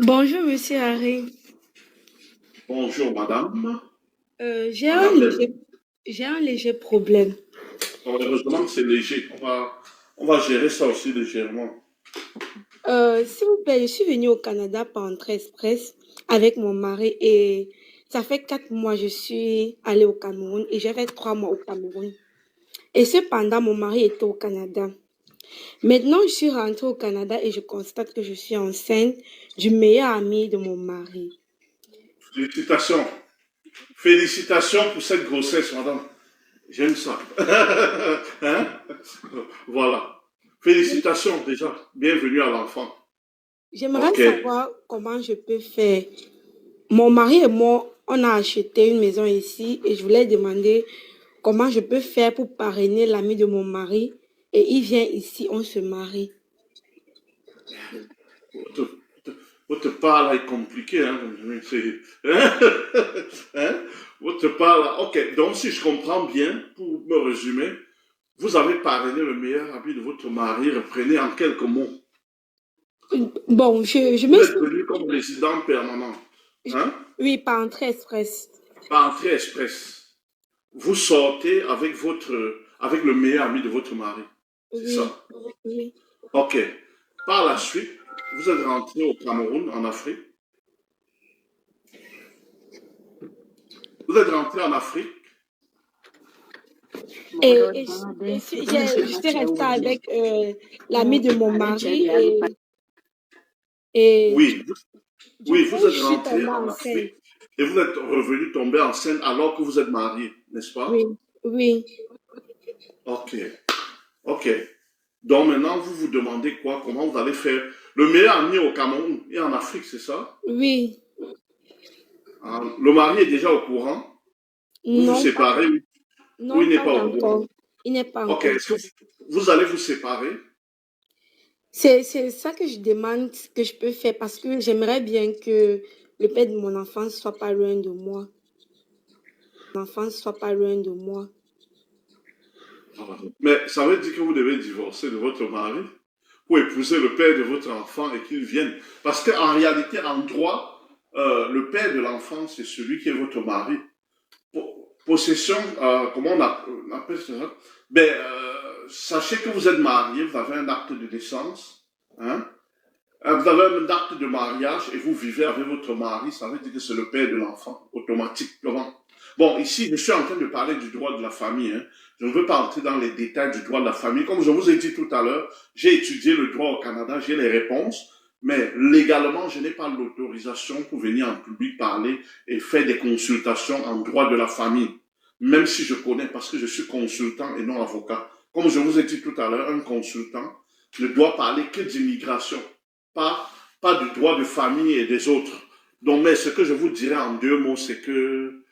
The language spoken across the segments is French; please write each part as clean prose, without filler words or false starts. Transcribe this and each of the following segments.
Bonjour, monsieur Harry. Bonjour madame. Euh, j'ai un Madame, léger, j'ai un léger problème. heureusement que c'est léger. On va gérer ça aussi légèrement. S'il vous plaît, je suis venue au Canada par entrée express avec mon mari et ça fait 4 mois que je suis allée au Cameroun et j'ai fait 3 mois au Cameroun. Et cependant, mon mari était au Canada. Maintenant, je suis rentrée au Canada et je constate que je suis enceinte du meilleur ami de mon mari. Félicitations. Félicitations pour cette grossesse, madame. J'aime ça. Hein? Voilà. Félicitations déjà. Bienvenue à l'enfant. J'aimerais Ok. savoir comment je peux faire. Mon mari et moi, on a acheté une maison ici et je voulais demander comment je peux faire pour parrainer l'ami de mon mari et il vient ici, on se marie. Votre, votre part là est compliqué. Hein? Hein? Hein? Votre part là. Ok. Donc, si je comprends bien, pour me résumer, vous avez parrainé le meilleur ami de votre mari. Reprenez en quelques mots. Bon, je Vous me êtes suis... venu comme résident permanent. Hein? Oui, par entrée express. Par entrée express. Vous sortez avec le meilleur ami de votre mari. C'est Oui, ça. oui. Ok. Par la suite, vous êtes rentré au Cameroun, en Afrique. Vous êtes rentré en Afrique. Je suis restée avec l'ami de mon mari et Oui. du Oui, coup, vous je êtes suis rentré tombée en enceinte. Afrique et vous êtes revenu tomber enceinte alors que vous êtes marié, n'est-ce Oui, pas? oui, Ok. Ok. Donc maintenant, vous vous demandez quoi? Comment vous allez faire? Le meilleur ami au Cameroun et en Afrique, c'est ça? oui. Le mari est déjà au courant. Vous vous Non, séparez ou il non, n'est pas pas au courant? encore. Il n'est pas Ok. encore. Est-ce que vous allez vous séparer? C'est ça que je demande, que je peux faire, parce que j'aimerais bien que le père de mon enfant soit pas loin de moi. Mon enfant soit pas loin de moi. Voilà. Mais ça veut dire que vous devez divorcer de votre mari pour épouser le père de votre enfant et qu'il vienne. Parce qu'en réalité, en droit, le père de l'enfant, c'est celui qui est votre mari. Possession, comment on appelle ça? Ben, sachez que vous êtes marié, vous avez un acte de naissance, hein? Vous avez un acte de mariage et vous vivez avec votre mari, ça veut dire que c'est le père de l'enfant, automatiquement. Bon, ici, je suis en train de parler du droit de la famille. Hein. Je ne veux pas entrer dans les détails du droit de la famille. Comme je vous ai dit tout à l'heure, j'ai étudié le droit au Canada, j'ai les réponses, mais légalement, je n'ai pas l'autorisation pour venir en public parler et faire des consultations en droit de la famille. Même si je connais, parce que je suis consultant et non avocat. Comme je vous ai dit tout à l'heure, un consultant ne doit parler que d'immigration, pas, pas du droit de famille et des autres. Donc, mais ce que je vous dirais en 2 mots, c'est que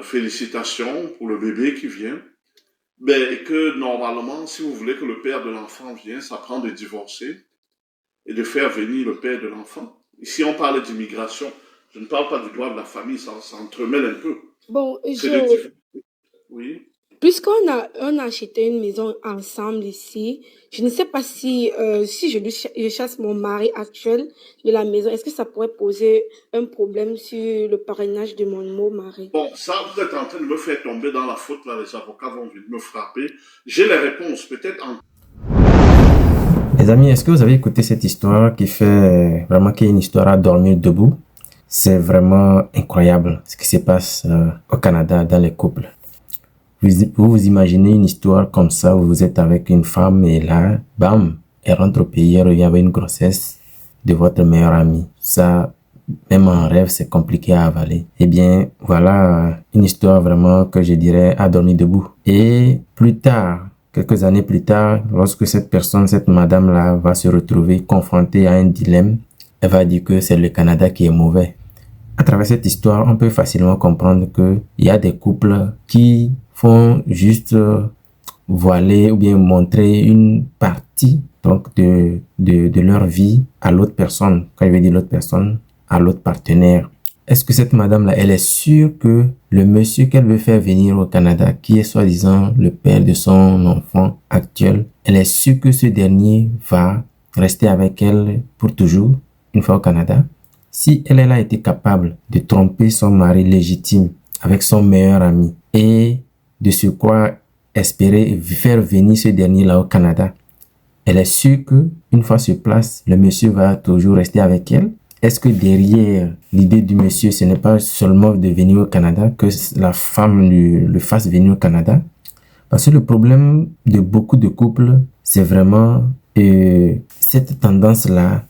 félicitations pour le bébé qui vient. Ben, et que normalement, si vous voulez que le père de l'enfant vienne, ça prend de divorcer et de faire venir le père de l'enfant. Ici, on parle d'immigration. Je ne parle pas du droit de la famille, ça entremêle un peu. Bon, C'est de Oui. on a acheté une maison ensemble ici, je ne sais pas si je chasse mon mari actuel de la maison, est-ce que ça pourrait poser un problème sur le parrainage de mon nouveau mari? Bon, ça, vous êtes en train de me faire tomber dans la faute, là, les avocats vont venir me frapper. J'ai les réponses, peut-être en... Les amis, est-ce que vous avez écouté cette histoire qui fait vraiment qui est une histoire à dormir debout? C'est vraiment incroyable ce qui se passe au Canada dans les couples. Vous imaginez une histoire comme ça où vous êtes avec une femme et là, bam, elle rentre au pays, elle revient avec une grossesse de votre meilleur ami. Ça, même en rêve, c'est compliqué à avaler. Eh bien, voilà une histoire vraiment que je dirais à dormir debout. Et plus tard, quelques années plus tard, lorsque cette personne, cette madame-là, va se retrouver confrontée à un dilemme, elle va dire que c'est le Canada qui est mauvais. À travers cette histoire, on peut facilement comprendre que il y a des couples qui font juste voiler ou bien montrer une partie donc de leur vie à l'autre personne. Quand je veux dire l'autre personne, à l'autre partenaire. Est-ce que cette madame-là, elle est sûre que le monsieur qu'elle veut faire venir au Canada, qui est soi-disant le père de son enfant actuel, elle est sûre que ce dernier va rester avec elle pour toujours, une fois au Canada? Si elle a été capable de tromper son mari légitime avec son meilleur ami et de surcroît espérer faire venir ce dernier là au Canada, elle est sûre que une fois sur place, le monsieur va toujours rester avec elle. Est-ce que derrière l'idée du monsieur, ce n'est pas seulement de venir au Canada, que la femme le fasse venir au Canada? Parce que le problème de beaucoup de couples, c'est vraiment cette tendance-là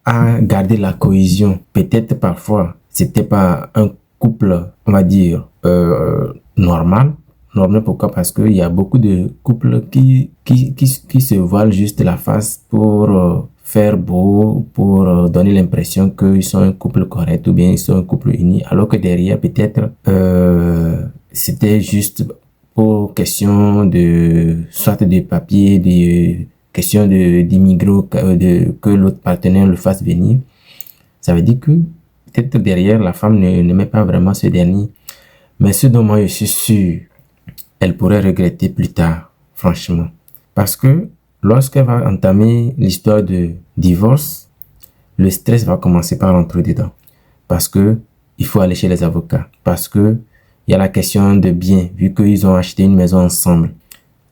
à garder la cohésion. Peut-être parfois, c'était pas un couple, on va dire, normal. Normal, pourquoi? Parce qu'il y a beaucoup de couples qui se voilent juste la face pour faire beau, pour donner l'impression qu'ils sont un couple correct ou bien ils sont un couple uni, alors que derrière, peut-être, c'était juste pour question de, soit de papier, de question d'immigrer, que l'autre partenaire le fasse venir. Ça veut dire que peut-être derrière, la femme n'aimait pas vraiment ce dernier. Mais ce dont moi je suis sûr, elle pourrait regretter plus tard, franchement. Parce que lorsqu'elle va entamer l'histoire de divorce, le stress va commencer par rentrer dedans. Parce que il faut aller chez les avocats. Parce que il y a la question de biens, vu qu'ils ont acheté une maison ensemble.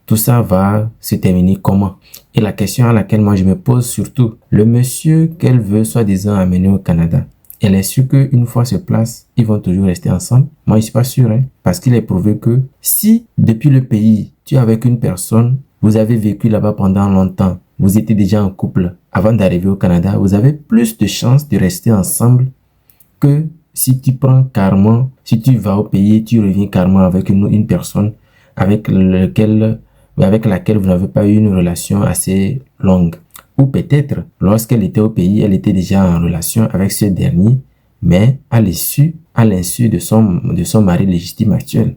Tout ça va se terminer comment? Et la question à laquelle moi je me pose surtout, le monsieur qu'elle veut soi-disant amener au Canada, elle est sûre qu'une fois sur place, ils vont toujours rester ensemble? Moi, je suis pas sûr, hein, parce qu'il est prouvé que si, depuis le pays, tu es avec une personne, vous avez vécu là-bas pendant longtemps, vous étiez déjà en couple avant d'arriver au Canada, vous avez plus de chances de rester ensemble que si tu prends carrément, si tu vas au pays, tu reviens carrément avec une personne avec laquelle vous n'avez pas eu une relation assez longue. Ou peut-être, lorsqu'elle était au pays, elle était déjà en relation avec ce dernier, mais à l'insu de son mari légitime actuel.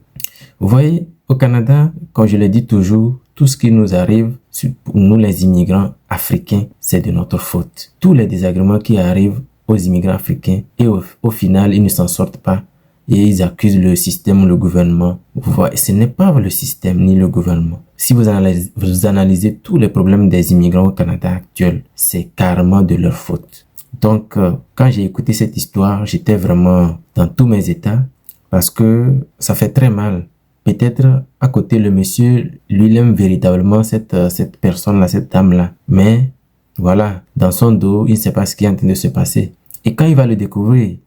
Vous voyez, au Canada, comme je le dis toujours, tout ce qui nous arrive, pour nous les immigrants africains, c'est de notre faute. Tous les désagréments qui arrivent aux immigrants africains, et au final, ils ne s'en sortent pas. Et ils accusent le système, le gouvernement. Vous voyez, ce n'est pas le système ni le gouvernement. Si vous analysez tous les problèmes des immigrants au Canada actuel, c'est carrément de leur faute. Donc, quand j'ai écouté cette histoire, j'étais vraiment dans tous mes états parce que ça fait très mal. Peut-être à côté, le monsieur, lui, il aime véritablement cette personne-là, cette dame-là. Mais voilà, dans son dos, il ne sait pas ce qui est en train de se passer. Et quand il va le découvrir,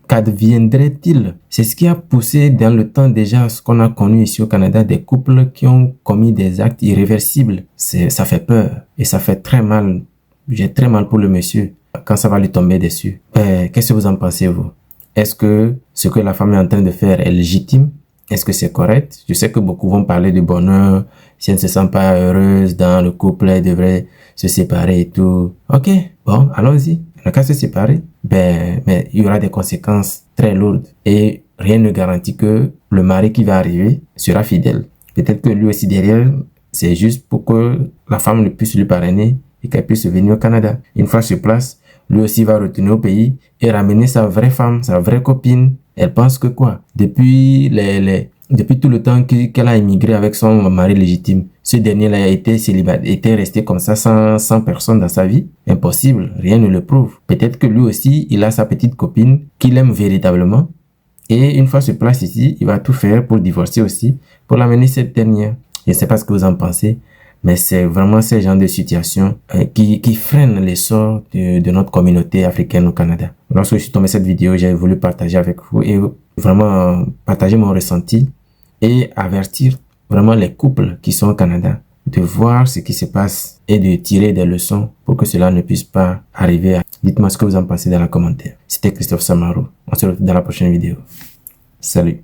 qu'adviendrait-il? C'est ce qui a poussé dans le temps déjà ce qu'on a connu ici au Canada, des couples qui ont commis des actes irréversibles. Ça fait peur et ça fait très mal. J'ai très mal pour le monsieur quand ça va lui tomber dessus. Qu'est-ce que vous en pensez, vous? Est-ce que ce que la femme est en train de faire est légitime? Est-ce que c'est correct? Je sais que beaucoup vont parler de bonheur. Si elle ne se sent pas heureuse dans le couple, elle devrait se séparer et tout. Ok, bon, allons-y. Elle n'a qu'à se séparer. Mais il y aura des conséquences très lourdes. Et rien ne garantit que le mari qui va arriver sera fidèle. Peut-être que lui aussi derrière, c'est juste pour que la femme puisse lui parrainer et qu'elle puisse venir au Canada. Une fois sur place, lui aussi va retourner au pays et ramener sa vraie femme, sa vraie copine. Elle pense que quoi? Depuis tout le temps qu'elle a immigré avec son mari légitime, ce dernier-là a été célibataire, était resté comme ça sans personne dans sa vie. Impossible, rien ne le prouve. Peut-être que lui aussi, il a sa petite copine qu'il aime véritablement. Et une fois sur place ici, il va tout faire pour divorcer aussi, pour l'amener cette dernière. Je ne sais pas ce que vous en pensez, mais c'est vraiment ce genre de situation qui freine l'essor de notre communauté africaine au Canada. Lorsque je suis tombé cette vidéo, j'ai voulu partager avec vous et vraiment partager mon ressenti et avertir vraiment les couples qui sont au Canada de voir ce qui se passe et de tirer des leçons pour que cela ne puisse pas arriver. Dites-moi ce que vous en pensez dans les commentaires. C'était Christophe Samaru. On se retrouve dans la prochaine vidéo. Salut.